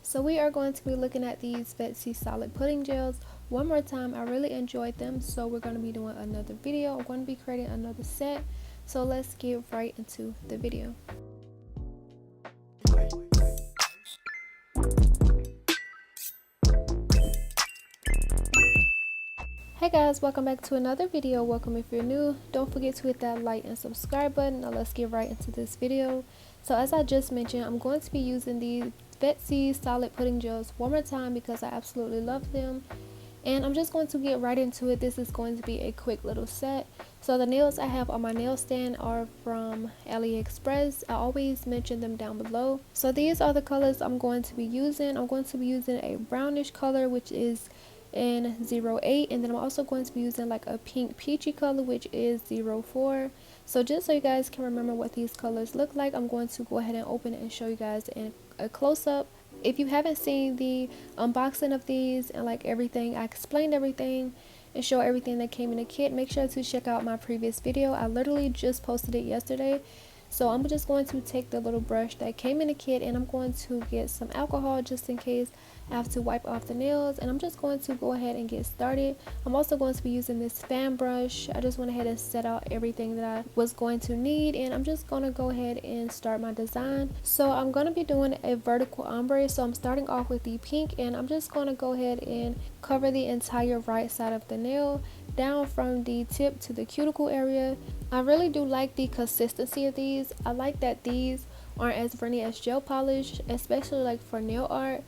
So we are going to be looking at these Vettsy solid pudding gels one more time. I really enjoyed them, so we're going to be doing another video. I'm going to be creating another set, so let's get right into the video. Hey guys, welcome back to another video. Welcome if you're new. Don't forget to hit that like and subscribe button. Now let's get right into this video. So as I just mentioned, I'm going to be using these Vettsy solid pudding gels one more time because I absolutely love them. And I'm just going to get right into it. This is going to be a quick little set. So the nails I have on my nail stand are from AliExpress. I always mention them down below. So these are the colors I'm going to be using. I'm going to be using a brownish color, which is in 08, and then I'm also going to be using like a pink peachy color, which is 04. So just so you guys can remember what these colors look like, I'm going to go ahead and open it and show you guys in a close-up. If you haven't seen the unboxing of these and like everything, I explained everything and show everything that came in the kit, make sure to check out my previous video. I literally just posted it yesterday. So I'm just going to take the little brush that came in the kit and I'm going to get some alcohol just in case I have to wipe off the nails, and I'm just going to go ahead and get started. I'm also going to be using this fan brush. I just went ahead and set out everything that I was going to need, and I'm just going to go ahead and start my design. So I'm going to be doing a vertical ombre, so I'm starting off with the pink, and I'm just going to go ahead and cover the entire right side of the nail down from the tip to the cuticle area. I really do like the consistency of these. I like that these aren't as runny as gel polish, especially like for nail art.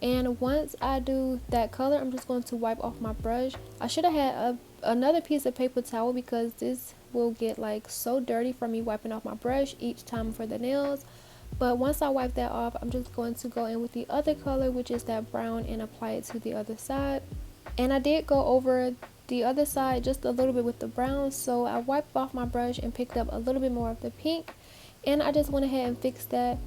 And once I do that color, I'm just going to wipe off my brush. I should have had another piece of paper towel because this will get like so dirty from me wiping off my brush each time for the nails. But once I wipe that off, I'm just going to go in with the other color, which is that brown, and apply it to the other side. And I did go over the other side just a little bit with the brown, so I wiped off my brush and picked up a little bit more of the pink, and I just went ahead and fixed that.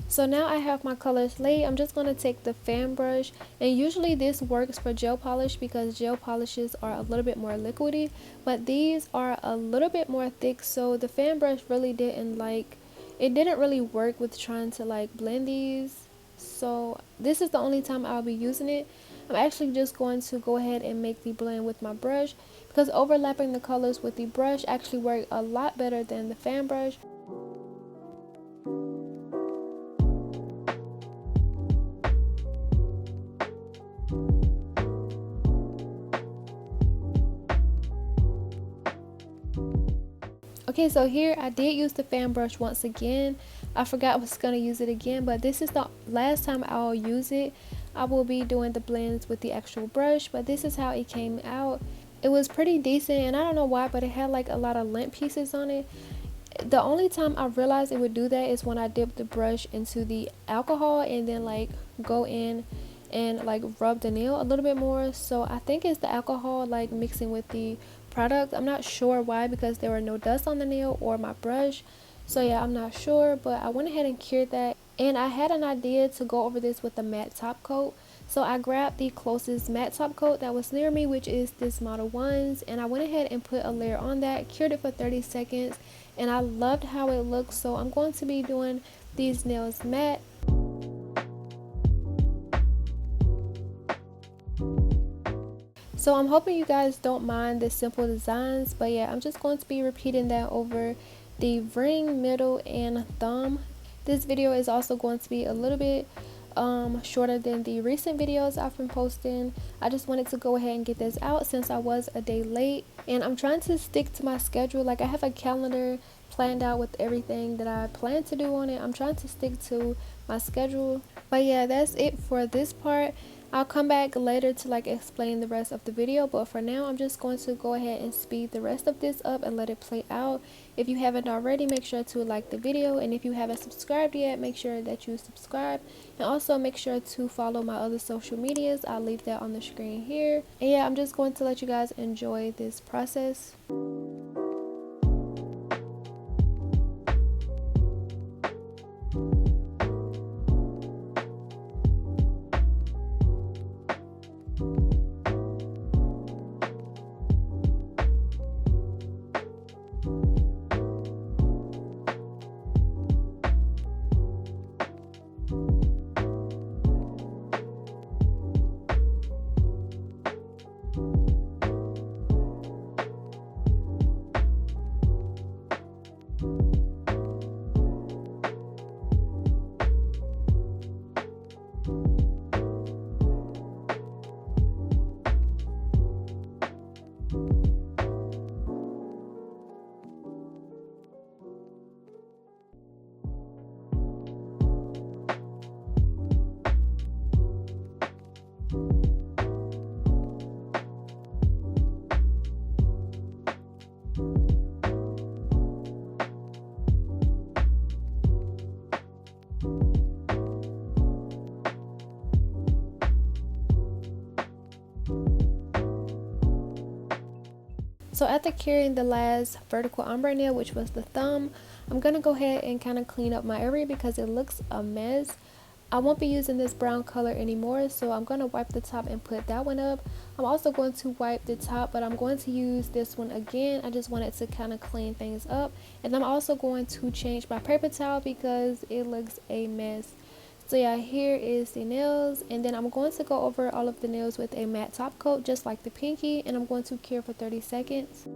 So now I have my colors laid. I'm just going to take the fan brush, and usually this works for gel polish because gel polishes are a little bit more liquidy, but these are a little bit more thick, so the fan brush really didn't really work with trying to like blend these. So this is the only time I'll be using it. I'm actually just going to go ahead and make the blend with my brush because overlapping the colors with the brush actually worked a lot better than the fan brush. Okay, so here I did use the fan brush once again. I forgot I was going to use it again, but this is the last time I'll use it. I will be doing the blends with the actual brush, but this is how it came out. It was pretty decent, and I don't know why, but it had like a lot of lint pieces on it. The only time I realized it would do that is when I dipped the brush into the alcohol and then like go in and like rub the nail a little bit more. So I think it's the alcohol like mixing with the product. I'm not sure why, because there were no dust on the nail or my brush. So yeah, I'm not sure, but I went ahead and cured that, and I had an idea to go over this with a matte top coat. So I grabbed the closest matte top coat that was near me, which is this Model 1s, and I went ahead and put a layer on that, cured it for 30 seconds, and I loved how it looks. So I'm going to be doing these nails matte. So I'm hoping you guys don't mind the simple designs, but yeah, I'm just going to be repeating that over the ring, middle, and thumb. This video is also going to be a little bit shorter than the recent videos I've been posting. I just wanted to go ahead and get this out since I was a day late, and I'm trying to stick to my schedule. Like, I have a calendar planned out with everything that I plan to do on it. I'm trying to stick to my schedule. But yeah, that's it for this part. I'll come back later to like explain the rest of the video, but for now I'm just going to go ahead and speed the rest of this up and let it play out. If you haven't already, make sure to like the video, and if you haven't subscribed yet, make sure that you subscribe, and also make sure to follow my other social medias. I'll leave that on the screen here. And yeah, I'm just going to let you guys enjoy this process. So after curing the last vertical ombre nail, which was the thumb, I'm going to go ahead and kind of clean up my area because it looks a mess. I won't be using this brown color anymore, so I'm going to wipe the top and put that one up. I'm also going to wipe the top, but I'm going to use this one again. I just wanted to kind of clean things up. And I'm also going to change my paper towel because it looks a mess. So yeah, here is the nails, and then I'm going to go over all of the nails with a matte top coat just like the pinky, and I'm going to cure for 30 seconds.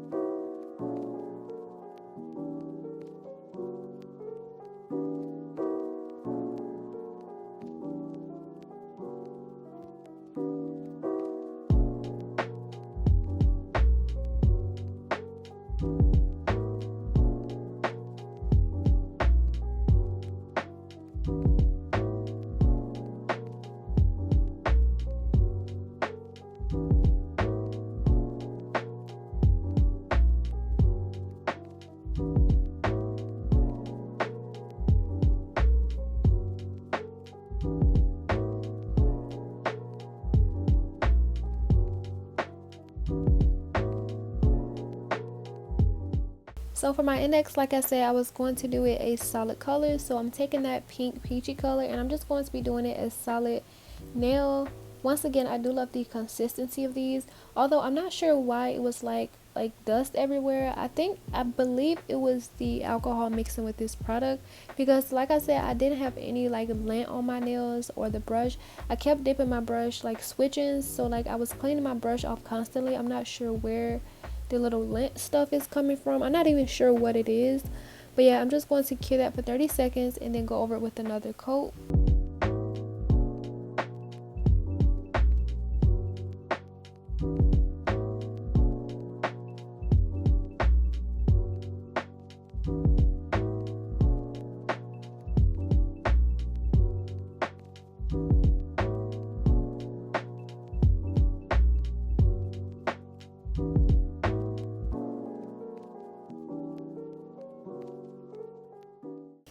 So for my index, like I said, I was going to do it a solid color. So I'm taking that pink peachy color and I'm just going to be doing it as solid nail. Once again, I do love the consistency of these, although I'm not sure why it was like dust everywhere. I believe it was the alcohol mixing with this product, because like I said, I didn't have any like lint on my nails or the brush. I kept dipping my brush, like switching, so like I was cleaning my brush off constantly. I'm not sure where the little lint stuff is coming from. I'm not even sure what it is, but yeah, I'm just going to cure that for 30 seconds and then go over it with another coat.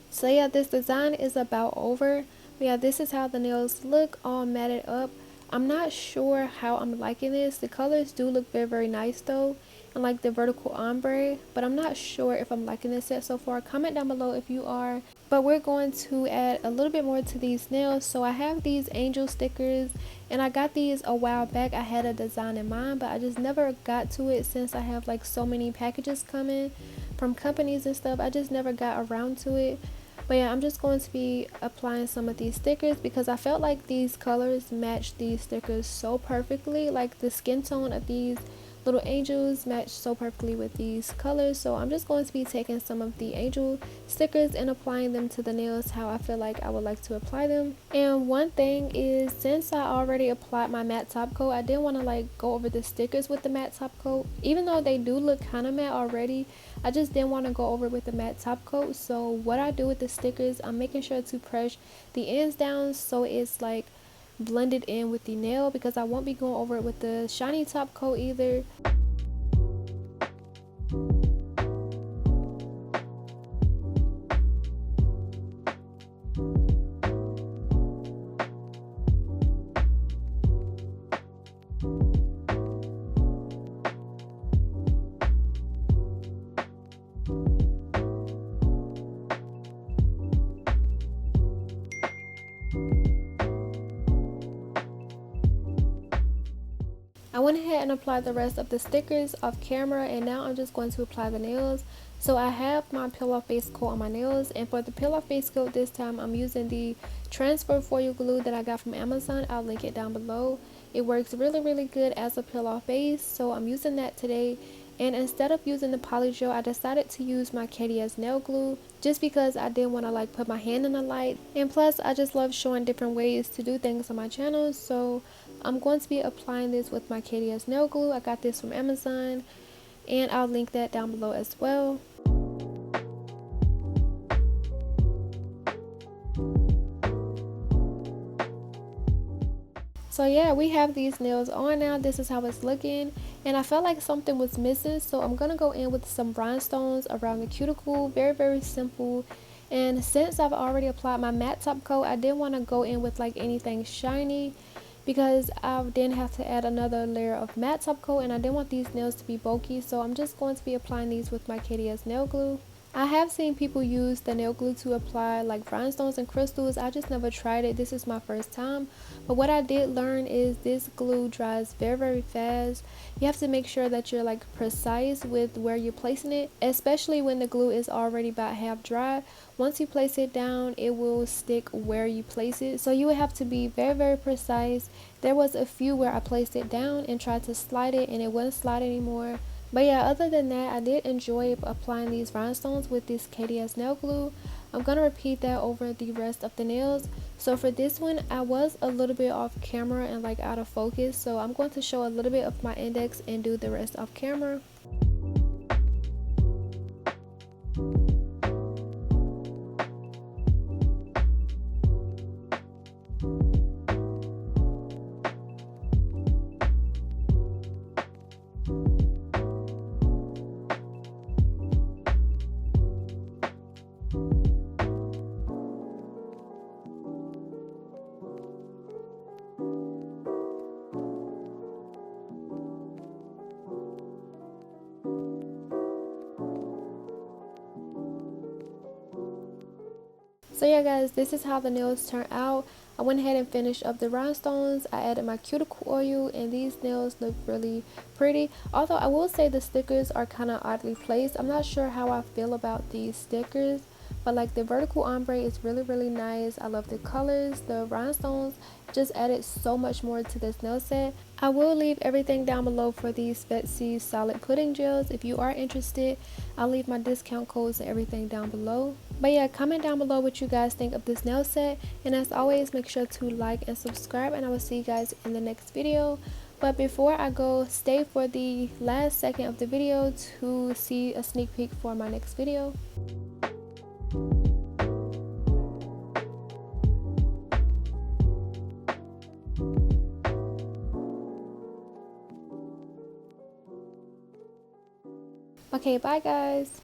So yeah, this design is about over. But yeah, this is how the nails look all matted up. I'm not sure how I'm liking this. The colors do look very nice though, and like the vertical ombre, but I'm not sure if I'm liking this set so far. Comment down below if you are. But we're going to add a little bit more to these nails. So I have these angel stickers, and I got these a while back. I had a design in mind, but I just never got to it since I have like so many packages coming from companies and stuff. I just never got around to it. But yeah, I'm just going to be applying some of these stickers because I felt like these colors match these stickers so perfectly. Like the skin tone of these little angels match so perfectly with these colors. So I'm just going to be taking some of the angel stickers and applying them to the nails how I feel like I would like to apply them. And one thing is, since I already applied my matte top coat, I didn't want to like go over the stickers with the matte top coat. Even though they do look kind of matte already, I just didn't want to go over with the matte top coat. So what I do with the stickers, I'm making sure to press the ends down so it's like blended in with the nail, because I won't be going over it with the shiny top coat either. I went ahead and applied the rest of the stickers off camera, and now I'm just going to apply the nails. So I have my peel off base coat on my nails, and for the peel off base coat this time I'm using the transfer foil glue that I got from Amazon. I'll link it down below. It works really good as a peel off base, so I'm using that today. And instead of using the poly gel, I decided to use my KDS nail glue just because I didn't want to like put my hand in the light, and plus I just love showing different ways to do things on my channel. So I'm going to be applying this with my KDS nail glue. I got this from Amazon, and I'll link that down below as well. So yeah, we have these nails on now. This is how it's looking, and I felt like something was missing, so I'm gonna go in with some rhinestones around the cuticle. Very simple. And since I've already applied my matte top coat, I didn't want to go in with like anything shiny, because I then have to add another layer of matte top coat, and I didn't want these nails to be bulky, so I'm just going to be applying these with my KDS nail glue. I have seen people use the nail glue to apply like rhinestones and crystals. I just never tried it. This is my first time. But what I did learn is this glue dries very fast. You have to make sure that you're like precise with where you're placing it, especially when the glue is already about half dry. Once you place it down, it will stick where you place it. So you would have to be very precise. There was a few where I placed it down and tried to slide it and it wouldn't slide anymore. But yeah, other than that, I did enjoy applying these rhinestones with this KDS nail glue. I'm going to repeat that over the rest of the nails. So for this one, I was a little bit off camera and like out of focus. So I'm going to show a little bit of my index and do the rest off camera. So yeah guys, this is how the nails turn out. I went ahead and finished up the rhinestones. I added my cuticle oil and these nails look really pretty. Although I will say the stickers are kind of oddly placed. I'm not sure how I feel about these stickers, but like the vertical ombre is really nice. I love the colors. The rhinestones just added so much more to this nail set. I will leave everything down below for these Vettsy solid pudding gels. If you are interested, I'll leave my discount codes and everything down below. But yeah, comment down below what you guys think of this nail set, and as always, make sure to like and subscribe, and I will see you guys in the next video. But before I go, stay for the last second of the video to see a sneak peek for my next video. Okay, bye guys.